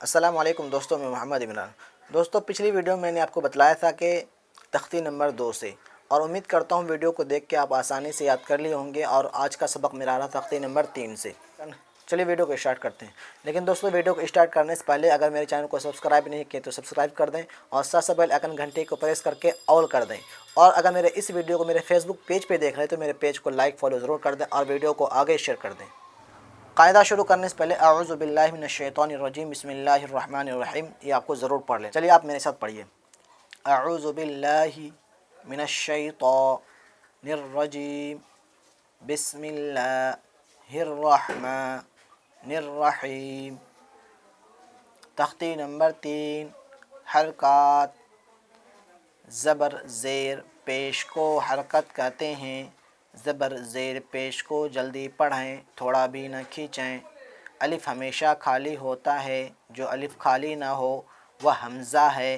السلام علیکم دوستوں، میں محمد عمران۔ دوستوں، پچھلی ویڈیو میں نے آپ کو بتلایا تھا کہ تختی نمبر 2 سے، اور امید کرتا ہوں ویڈیو کو دیکھ کے آپ آسانی سے یاد کر لیے ہوں گے، اور آج کا سبق میرا رہا تختی نمبر 3 سے۔ چلیے ویڈیو کو اسٹارٹ کرتے ہیں۔ لیکن دوستوں، ویڈیو کو اسٹارٹ کرنے سے پہلے اگر میرے چینل کو سبسکرائب نہیں کیے تو سبسکرائب کر دیں، اور ساتھ ساتھ بیل آئکن گھنٹی کو پریس کر کے آل کر دیں۔ اور اگر میرے اس ویڈیو کو میرے فیس بک پیج پہ دیکھ رہے ہیں تو میرے پیج کو لائک فالو ضرور کر دیں، اور ویڈیو کو آگے شیئر کر دیں۔ قاعدہ شروع کرنے سے پہلے اعوذ باللہ من الشیطان الرجیم بسم اللہ الرحمن الرحیم، یہ آپ کو ضرور پڑھ لیں۔ چلیے آپ میرے ساتھ پڑھیے۔ اعوذ باللہ من الشیطان الرجیم بسم اللہ الرحمن الرحیم۔ تختی نمبر 3، حرکات زبر زیر پیش کو حرکت کہتے ہیں۔ زبر زیر پیش کو جلدی پڑھیں، تھوڑا بھی نہ کھینچیں۔ الف ہمیشہ خالی ہوتا ہے، جو الف خالی نہ ہو وہ حمزہ ہے۔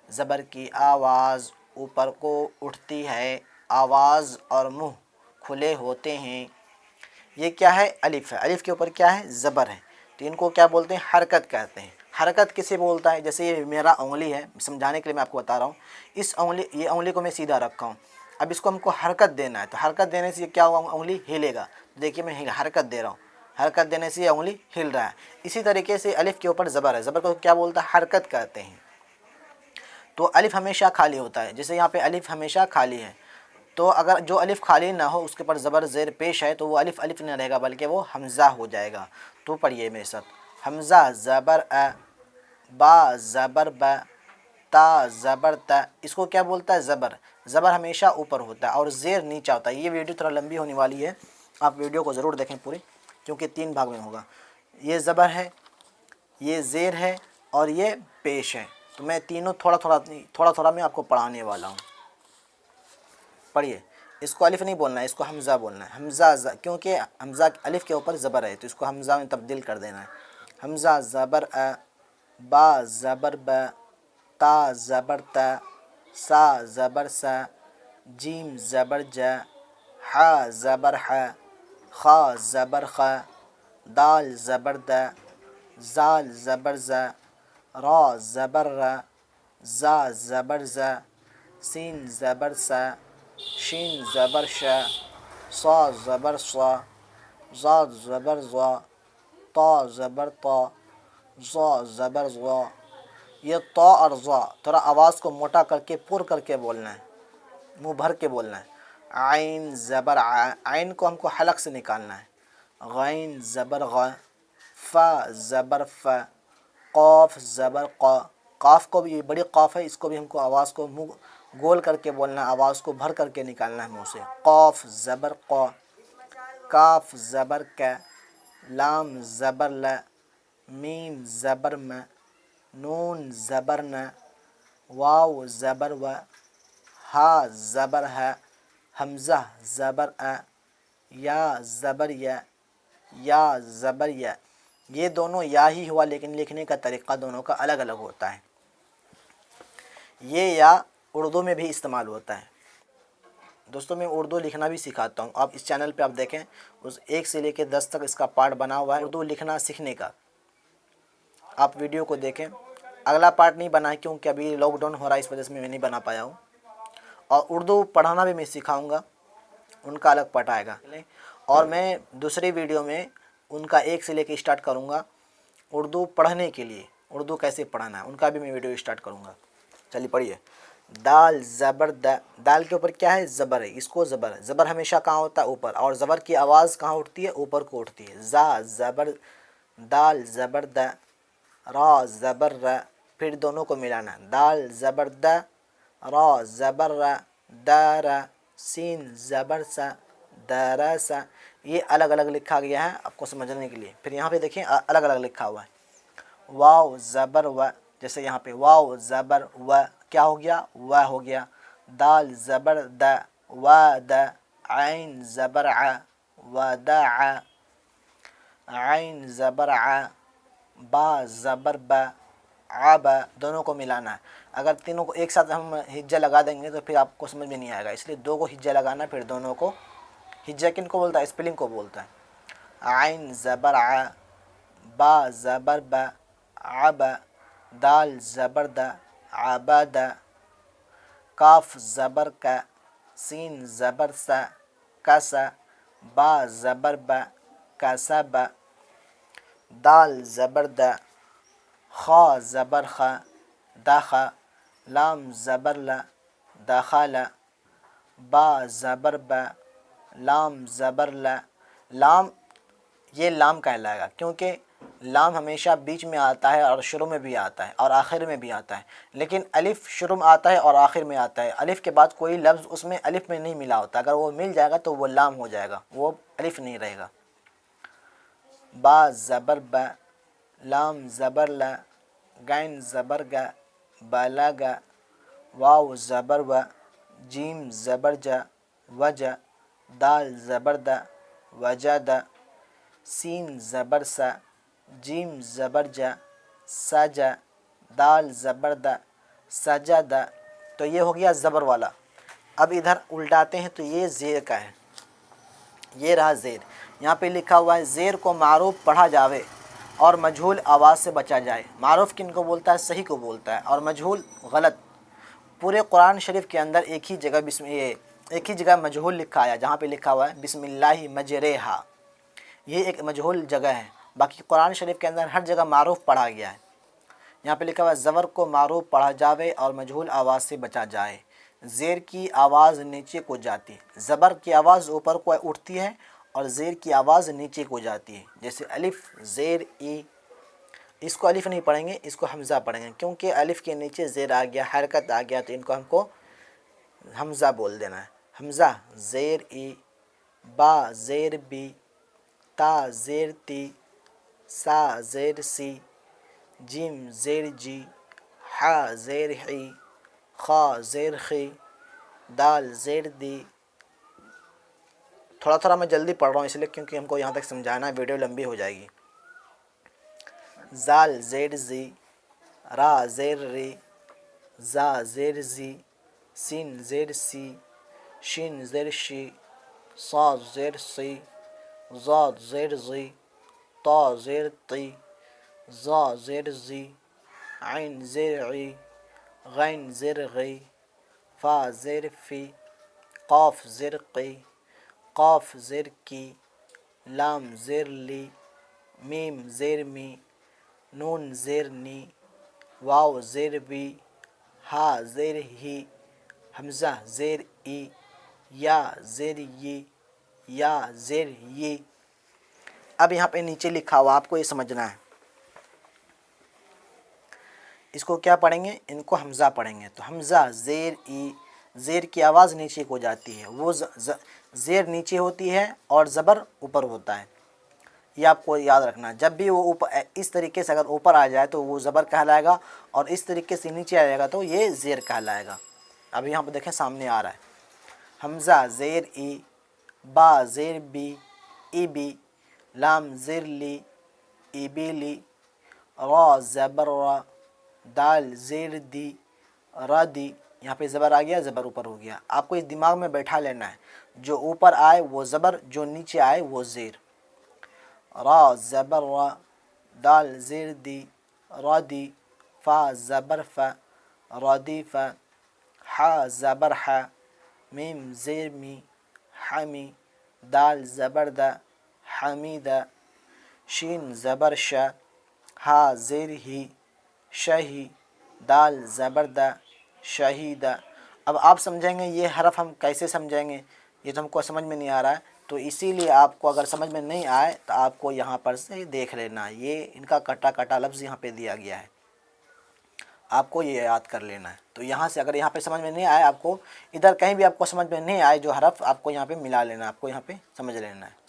زبر کی آواز اوپر کو اٹھتی ہے، آواز اور منہ کھلے ہوتے ہیں۔ یہ کیا ہے؟ الف ہے۔ الف کے اوپر کیا ہے؟ زبر ہے، تو ان کو کیا بولتے ہیں؟ حرکت کہتے ہیں۔ حرکت کسے بولتا ہے؟ جیسے یہ میرا انگلی ہے، سمجھانے کے لیے میں آپ کو بتا رہا ہوں۔ یہ انگلی کو میں سیدھا رکھا ہوں، اب اس کو ہم کو حرکت دینا ہے، تو حرکت دینے سے کیا ہوگا؟ انگلی ہلے گا۔ دیکھیے میں حرکت دے رہا ہوں، حرکت دینے سے یہ انگلی ہل رہا ہے۔ اسی طریقے سے الف کے اوپر زبر ہے، زبر کو کیا بولتا ہے؟ حرکت کہتے ہیں۔ تو الف ہمیشہ خالی ہوتا ہے، جیسے یہاں پہ الف ہمیشہ خالی ہے، تو اگر جو الف خالی نہ ہو اس کے اوپر زبر زیر پیش ہے تو وہ الف الف نہ رہے گا بلکہ وہ حمزہ ہو جائے گا۔ تو پڑھیے میرے ساتھ۔ حمزہ زبر ا، با زبر ب، تا زبر ت۔ اس کو کیا بولتا ہے؟ زبر۔ زبر ہمیشہ اوپر ہوتا ہے اور زیر نیچا ہوتا ہے۔ یہ ویڈیو تھوڑا لمبی ہونے والی ہے، آپ ویڈیو کو ضرور دیکھیں پوری، کیونکہ 3 بھاگ میں ہوگا۔ یہ زبر ہے، یہ زیر ہے، اور یہ پیش ہے۔ تو میں تینوں تھوڑا تھوڑا میں آپ کو پڑھانے والا ہوں۔ پڑھیے۔ اس کو الف نہیں بولنا ہے، اس کو حمزہ بولنا ہے۔ حمزہ کیونکہ حمزہ الف کے اوپر زبر ہے تو اس کو حمزہ میں تبدیل کر دینا ہے۔ حمزہ زبر ا، با زبر ب، تا زبر ت، سا زبر س، جیم زبر ج، ح زبر ح، خا زبر خ، دال زبر د، زال زبر ز، را زبر ر، زا زبر ز، سین زبر س، شین زبر ش، صا زبر صا، ضاد زبر ضا، طا زبر طا، ظا زبر ظا۔ یہ طا اور ظا تھوڑا آواز کو موٹا کر کے پر کر کے بولنا ہے، منہ بھر کے بولنا ہے۔ عین زبر ع، عین کو ہم کو حلق سے نکالنا ہے۔ غین زبر غ، فا زبر ف، قاف زبر قا۔ قاف کو بھی، یہ بڑی قاف ہے، اس کو بھی ہم کو آواز کو منہ گول کر کے بولنا ہے، آواز کو بھر کر کے نکالنا ہے منہ سے۔ قاف زبر قا، کاف زبر ک، لام زبر ل، میم زبر م، نون زبر ن، واو زبر و، ہا زبر ہ، حمزہ زبر ا، یا زبر ی، یا زبر ی۔ یہ دونوں یا ہی ہوا، لیکن لکھنے کا طریقہ دونوں کا الگ الگ ہوتا ہے۔ یہ یا اردو میں بھی استعمال ہوتا ہے۔ دوستوں، میں اردو لکھنا بھی سکھاتا ہوں، آپ اس چینل پہ آپ دیکھیں، اس 1 سے لے کے 10 تک اس کا پارٹ بنا ہوا ہے اردو لکھنا سیکھنے کا، آپ ویڈیو کو دیکھیں۔ اگلا پارٹ نہیں بنا ہے کیونکہ ابھی لاک ڈاؤن ہو رہا ہے، اس وجہ سے میں نہیں بنا پایا ہوں۔ اور اردو پڑھانا بھی میں سکھاؤں گا، ان کا الگ پارٹ آئے گا، اور میں دوسری ویڈیو میں ان کا 1 سے لے کے اسٹارٹ کروں گا اردو پڑھنے کے لیے، اردو کیسے پڑھانا ہے ان کا بھی میں ویڈیو اسٹارٹ کروں گا۔ چلیے پڑھیے۔ دال زبر د، دال کے اوپر کیا ہے؟ زبر ہے، اس کو زبر ہے۔ زبر ہمیشہ کہاں ہوتا ہے؟ اوپر، اور زبر کی آواز کہاں اٹھتی ہے؟ اوپر کو اٹھتی ہے۔ زا زبر، دال زبر د، را زبر ر، پھر دونوں کو ملانا ہے۔ دال زبر د، را زبر ر، د ر، سین زبر س، د ر س۔ یہ الگ الگ لکھا گیا ہے آپ کو سمجھنے کے لیے۔ پھر یہاں پہ دیکھیں الگ الگ لکھا ہوا ہے۔ واو زبر و، جیسے یہاں پہ واو زبر و کیا ہو گیا؟ و ہو گیا۔ دال زبر د، و د، عین زبر ع، و د ع، عین زبر ع، با زبر ب، عب۔ دونوں کو ملانا ہے۔ اگر تینوں کو ایک ساتھ ہم ہجہ لگا دیں گے تو پھر آپ کو سمجھ میں نہیں آئے گا، اس لیے 2 کو ہجہ لگانا، پھر دونوں کو ہجہ کن کو بولتا ہے؟ اسپیلنگ کو بولتا ہے۔ عین زبر ع، با زبر ب، عب، دال زبر د عبد، کاف زبر کا، سین زبر سا کس، با زبر ب کسب، دال زبر د، خا زبر خ دخ، لام زبر ل دخل، با زبر ب، لام زبر ل، لام یہ لام کہلائے گا کیونکہ لام ہمیشہ بیچ میں آتا ہے اور شروع میں بھی آتا ہے اور آخر میں بھی آتا ہے، لیکن الف شروع میں آتا ہے اور آخر میں آتا ہے۔ الف کے بعد کوئی لفظ اس میں الف میں نہیں ملا ہوتا، اگر وہ مل جائے گا تو وہ لام ہو جائے گا، وہ الف نہیں رہے گا۔ با زبر ب، لام زبر ل، غین زبر گ بلغ، واو زبر و، جیم زبر ج وج، دال زبر د وجد، سین زبر س، جیم زبر ج سج، دال زبر د سجد۔ تو یہ ہو گیا زبر والا۔ اب ادھر الٹاتے ہیں تو یہ زیر کا ہے، یہ رہا زیر۔ یہاں پہ لکھا ہوا ہے زیر کو معروف پڑھا جاوے اور مجہول آواز سے بچا جائے۔ معروف کن کو بولتا ہے؟ صحیح کو بولتا ہے، اور مجہول غلط۔ پورے قرآن شریف کے اندر ایک ہی جگہ مجہول لکھا آیا، جہاں پہ لکھا ہوا ہے بسم اللہ مجریہا، یہ ایک مجہول جگہ ہے۔ باقی قرآن شریف کے اندر ہر جگہ معروف پڑھا گیا ہے۔ یہاں پہ لکھا ہوا ہے زبر کو معروف پڑھا جاوے اور مجہول آواز سے بچا جائے۔ زیر کی آواز نیچے کو جاتی ہے، زبر کی آواز اوپر کو اٹھتی ہے اور زیر کی آواز نیچے کو جاتی ہے۔ جیسے الف زیر ای، اس کو الف نہیں پڑھیں گے، اس کو حمزہ پڑھیں گے، کیونکہ الف کے نیچے زیر آ گیا، حرکت آ گیا، تو ان کو ہم کو حمزہ بول دینا ہے۔ حمزہ زیر ای، با زیر بی، تا زیر تی، سا زیر سی، جیم زیر جی، ح زیر حی، خا زیر خی، دال زیر دی۔ تھوڑا میں جلدی پڑھ رہا ہوں اس لیے کیونکہ ہم کو یہاں تک سمجھانا ہے، ویڈیو لمبی ہو جائے گی۔ زال زیر زی، را زیر ری، زا زیر زی، سین زیر سی، شین زیر شی، صاد زیر سی، ضاد زیر زی، طا زیر طی، ظا زیر زی، عین زیر عی، غین زیر غی، فا زیر فی، قاف زیر قی، قاف زیر کی، لام زیر لی، میم زیر می، نون زیر نی، واو زیر بی، ہا زیر ہی، حمزہ زیر ای، یا زیر ی، یا زیر ی۔ اب یہاں پہ نیچے لکھا ہوا آپ کو یہ سمجھنا ہے، اس کو کیا پڑھیں گے؟ ان کو حمزہ پڑھیں گے۔ تو حمزہ زیر ای، زیر کی آواز نیچے کو جاتی ہے، وہ زیر نیچے ہوتی ہے اور زبر اوپر ہوتا ہے، یہ آپ کو یاد رکھنا۔ جب بھی وہ اوپر اس طریقے سے اگر اوپر آ جائے تو وہ زبر کہلائے گا، اور اس طریقے سے نیچے آ جائے گا تو یہ زیر کہلائے گا۔ اب یہاں پہ دیکھیں سامنے آ رہا ہے، حمزہ زیر ای، با زیر بی، ای بی، لام زیر لی، ای بی لی، را زبر را، دال زیر دی، را دی۔ یہاں پہ زبر آ گیا، زبر اوپر ہو گیا۔ آپ کو اس دماغ میں بیٹھا لینا ہے، جو اوپر آئے وہ زبر، جو نیچے آئے وہ زیر۔ را زبر را، دال زیر دی، را دی، فا زبر فا، را دی فا، ح زبر ح، میم زیر می، حمی، دال زبر دا، حمیدہ، شین زبر ش، ہا زیر ہی، شہی، دال زبر دا، شہیدہ۔ اب آپ سمجھیں گے یہ حرف ہم کیسے سمجھیں گے، یہ تو ہم کو سمجھ میں نہیں آ رہا ہے، تو اسی لیے آپ کو اگر سمجھ میں نہیں آئے تو آپ کو یہاں پر سے دیکھ لینا، یہ ان کا کٹا کٹا لفظ یہاں پہ دیا گیا ہے، آپ کو یہ یاد کر لینا ہے۔ تو یہاں سے اگر یہاں پہ سمجھ میں نہیں آئے، آپ کو ادھر کہیں بھی آپ کو سمجھ میں نہیں آئے جو حرف، آپ کو یہاں پہ ملا لینا، آپ کو یہاں پہ سمجھ لینا ہے۔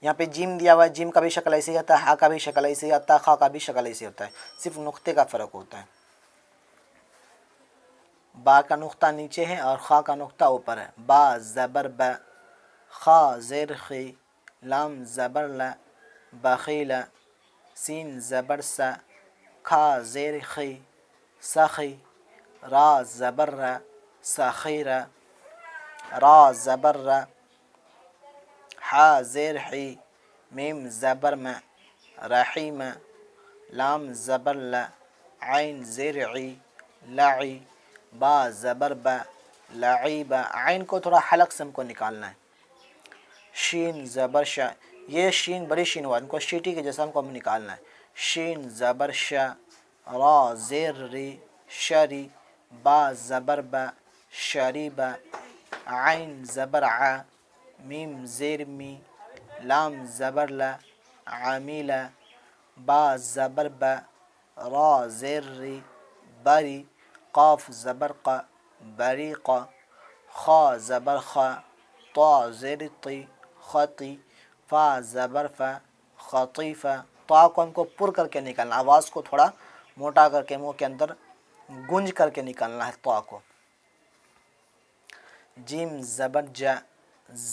یہاں پہ جیم دیا ہوا ہے، جیم کا بھی شکل ایسے ہی آتا ہے، ہا کا بھی شکل ایسے ہی آتا ہے، خا کا بھی شکل ایسے ہوتا ہے، صرف نقطے کا فرق ہوتا ہے۔ با کا نقطہ نیچے ہے اور خا کا نقطہ اوپر ہے۔ با زبر ب، خا زیر خی، لام زبر ل، بخیل، سین زبر س، کھا زیر خی، سخی، را زبر ر، سخیر، را زبر ر، ح زیر حی، میم زبر م، رحیم، لام زبر ل، عین زیر عی لعی، با زبر با لعیب، عین کو تھوڑا حلق سے ہم کو نکالنا ہے، شین زبر شا، یہ شین بڑی شین ہوا، ان کو شیٹی کے جیسا ہم کو نکالنا ہے، شین زبر شا، را زیر ری شری، با زبر با شریبا، عین زبر ع، میم زیر می، لام زبر لا عامیلا، با زبر با، را زیر ری بری، قاف زبر ق بریقا، خا زبر خا، طا زیر طی خطی، فا زبر فا خطیفہ، طا کو ہم کو پر کر کے نکالنا، آواز کو تھوڑا موٹا کر کے منہ کے اندر گونج کر کے نکالنا ہے طا کو، جیم زبر جا،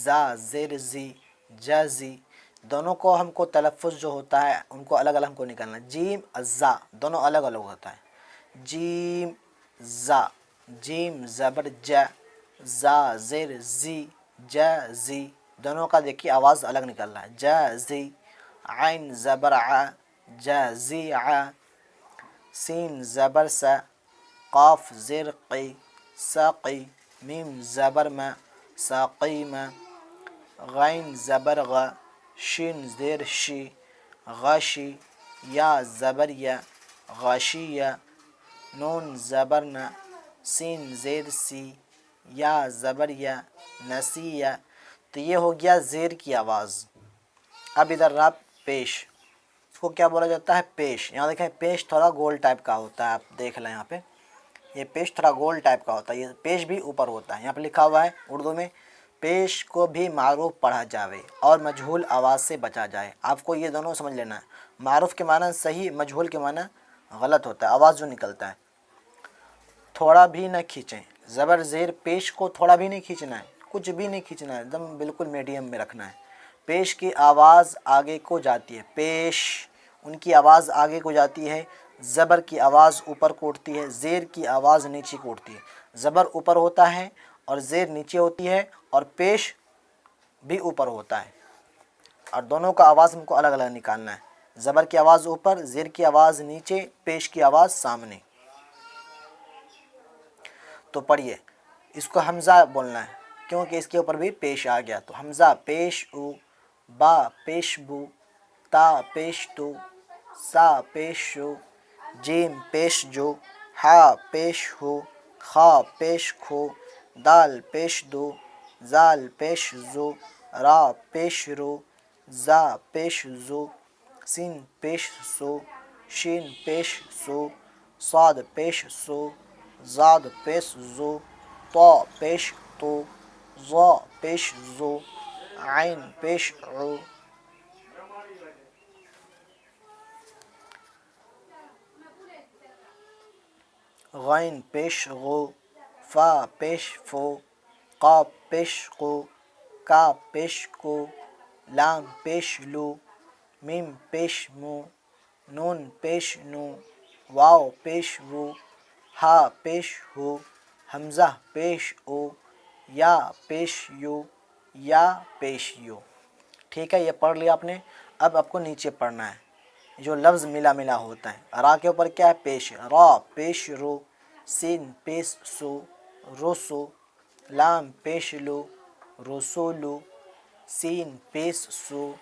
زا زیر زی جازی، دونوں کو ہم کو تلفظ جو ہوتا ہے ان کو الگ الگ ہم کو نکالنا ہے، جیم زا دونوں الگ الگ ہوتا ہے، جیم زا، جیم زبر جا، زا زیر زی جا زی، دونوں کا دیکھیے آواز الگ نکالنا ہے، جا زی، عین زبر ع جا زی ع، سین زبر سا، قاف زیر قی ساقی، میم زبر ما ساقیما، غین زبر غ، شین زیر شی غاشی، یا زبر یا غاشیہ، نون زبر ن، سین زیر سی، یا زبر یا نسیہ، تو یہ ہو گیا زیر کی آواز۔ اب ادھر رہا پیش، اس کو کیا بولا جاتا ہے؟ پیش، یہاں دیکھیں پیش تھوڑا گول ٹائپ کا ہوتا ہے، آپ دیکھ لیں یہاں پہ یہ پیش تھوڑا گول ٹائپ کا ہوتا ہے، یہ پیش بھی اوپر ہوتا ہے، یہاں پہ لکھا ہوا ہے اردو میں پیش کو بھی معروف پڑھا جاوے اور مجہول آواز سے بچا جائے، آپ کو یہ دونوں سمجھ لینا ہے، معروف کے معنی صحیح، مجہول کے معنی غلط ہوتا ہے، آواز جو نکلتا ہے، تھوڑا بھی نہ کھینچیں، زبر زیر پیش کو تھوڑا بھی نہیں کھینچنا ہے، کچھ بھی نہیں کھینچنا ہے، ایک دم بالکل میڈیم میں رکھنا ہے، پیش کی آواز آگے کو جاتی ہے، پیش ان کی آواز آگے کو جاتی ہے، زبر کی آواز اوپر کو اٹھتی ہے، زیر کی آواز نیچے کو اٹھتی ہے، زبر اوپر ہوتا ہے اور زیر نیچے ہوتی ہے اور پیش بھی اوپر ہوتا ہے، اور دونوں کا آواز ہم کو الگ الگ نکالنا ہے، زبر کی آواز اوپر، زیر کی آواز نیچے، پیش کی آواز سامنے۔ تو پڑھیے، اس کو حمزہ بولنا ہے کیونکہ اس کے اوپر بھی پیش آ گیا، تو حمزہ پیش او، با پیش بو، تا پیش تو، سا پیش شو، جیم پیش جو، ہا پیش ہو، خا پیش کھو، دال پیش دو، زال پیش زو، را پیش رو، زا پیش زو، سین پیش سو، شین پیش سو، صاد پیش سو، زاد پیش زو، طا پیش تو، ظا پیش زو، عین پیش عو، غین پیش غو، فا پیش فو، قاف پیش قو، کا پیش کو، لام پیش لو، میم پیش مو، نون پیش نو، واو پیش وو، ہا پیش ہو، حمزہ پیش او، یا پیش یو، یا پیش یو۔ ٹھیک ہے، یہ پڑھ لیا آپ نے، اب آپ کو نیچے پڑھنا ہے جو لفظ ملا ملا ہوتا ہے، را کے اوپر کیا ہے؟ پیش، را پیش رو، سین پیش سو روسو، لام پیش لو رسولو، سین پیش سو،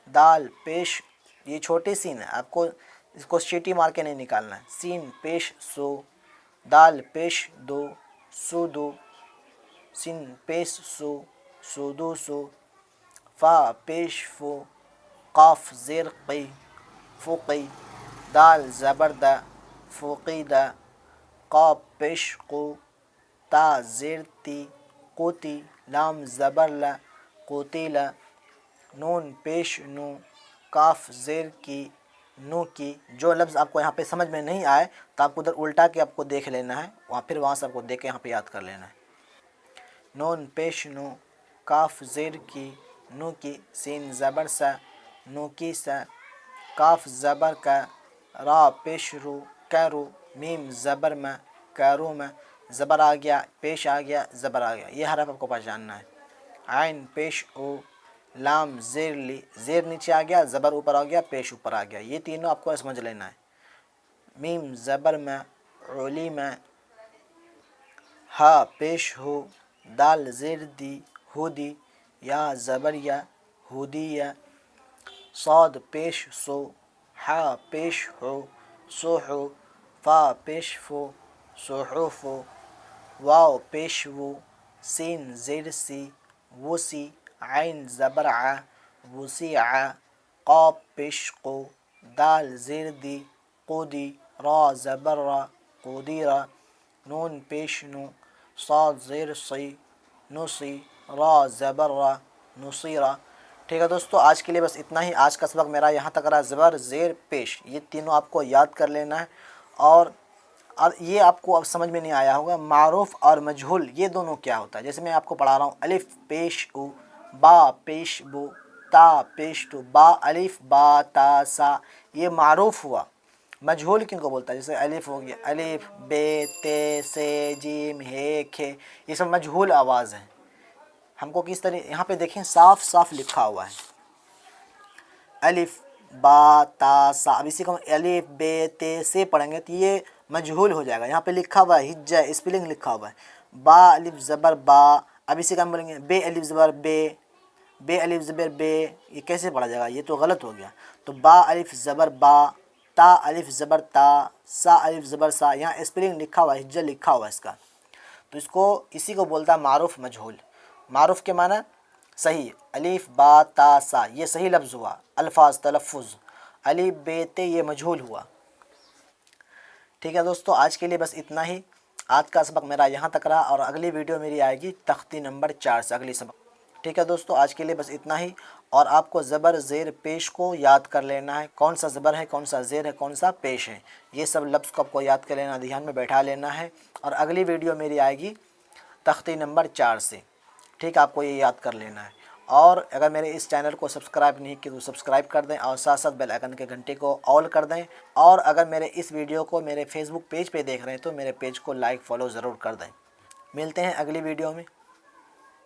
دال پیش، یہ چھوٹی سین ہے، آپ کو اس کو شیٹی مار کے نہیں نکالنا ہے، سین پیش سو، دال پیش دو سودو، سین پیش سو سودو سو، فا پیش فو، قاف زیر قی فقی، دال زبر دا فقیدہ، قاف پیش قو، تا زیر تی قوتی، لام زبر لا قوتیلا، نون پیش نو، کاف زیر کی نو کی، جو لفظ آپ کو یہاں پہ سمجھ میں نہیں آئے تو آپ کو ادھر الٹا کے آپ کو دیکھ لینا ہے، پھر وہاں سے آپ کو دیکھ کے یہاں پہ یاد کر لینا ہے، نون پیش نو، کاف زیر کی نو کی، سین زبر سا نو کی سا، کاف زبر کا، را پیش رو کرو، میم زبر میں کرو میں، زبر آ گیا پیش آ گیا زبر آ گیا، یہ حرف آپ کو پہچاننا ہے، عین پیش او، لام زیر لی، زیر نیچے آ گیا زبر اوپر آ گیا پیش اوپر آ گیا، یہ تینوں آپ کو سمجھ لینا ہے۔ میم زبر میں علیم ہا پیش ہو دال زیر دی ہودی یا زبر یا ہودی یا صاد پیش سو ہا پیش ہو سوحو فا پیش فو صحوفو واو پیش و سین زیر سی وسی عین زبر ع وسیع قاف پیش قو دال زیر دی قودی را زبر را قودیرا نون پیش نو صاد زیر سی نوسی را زبر را نصیرا۔ ٹھیک ہے دوستو، آج کے لیے بس اتنا ہی۔ آج کا سبق میرا یہاں تک رہا۔ زبر زیر پیش یہ تینوں آپ کو یاد کر لینا ہے، اور یہ آپ کو اب سمجھ میں نہیں آیا ہوگا معروف اور مجہول یہ دونوں کیا ہوتا ہے۔ جیسے میں آپ کو پڑھا رہا ہوں، الف پیش او، با پیش بو، تا پیش تو، با الف با تا سا، یہ معروف ہوا۔ مجہول کن کو بولتا ہے؟ جیسے الف ہو گیا، الف بے تے سے جیم ہے کھے، یہ سب مجہول آواز ہیں۔ ہم کو کس طرح یہاں پہ دیکھیں صاف صاف لکھا ہوا ہے الف با تا سا۔ اب اسی کو الف بے تے سے پڑھیں گے تو یہ مجہول ہو جائے گا۔ یہاں پہ لکھا ہوا ہے ہجا اسپیلنگ لکھا ہوا ہے، با الف زبر با۔ اب اسی کا ہم بولیں گے بے الف زبر بے، بے الف زبر بے، یہ کیسے پڑھا جائے گا؟ یہ تو غلط ہو گیا۔ تو با الف زبر با، تا الف زبر تا، سا الف زبر سا، یہاں اسپیلنگ لکھا ہوا ہے، ہجا لکھا ہوا ہے اس کا۔ تو اسی کو بولتا ہے معروف مجہول۔ معروف کے معنی صحیح، الف با تا سا یہ صحیح لفظ ہوا، الفاظ تلفظ۔ الف بے تے یہ مجہول ہوا۔ ٹھیک ہے دوستو، آج کے لیے بس اتنا ہی۔ آج کا سبق میرا یہاں تک رہا، اور اگلی ویڈیو میری آئے گی تختی نمبر 4 سے، اگلی سبق۔ ٹھیک ہے دوستو، آج کے لیے بس اتنا ہی، اور آپ کو زبر زیر پیش کو یاد کر لینا ہے، کون سا زبر ہے، کون سا زیر ہے، کون سا پیش ہے، یہ سب لفظ کو آپ کو یاد کر لینا، دھیان میں بیٹھا لینا ہے۔ اور اگلی ویڈیو میری آئے گی تختی نمبر 4 سے۔ ٹھیک ہے، آپ کو یہ یاد کر لینا ہے۔ اور اگر میرے اس چینل کو سبسکرائب نہیں کیا تو سبسکرائب کر دیں، اور ساتھ ساتھ بیل آئکن کے گھنٹے کو آل کر دیں۔ اور اگر میرے اس ویڈیو کو میرے فیس بک پیج پہ دیکھ رہے ہیں تو میرے پیج کو لائک فالو ضرور کر دیں۔ ملتے ہیں اگلی ویڈیو میں۔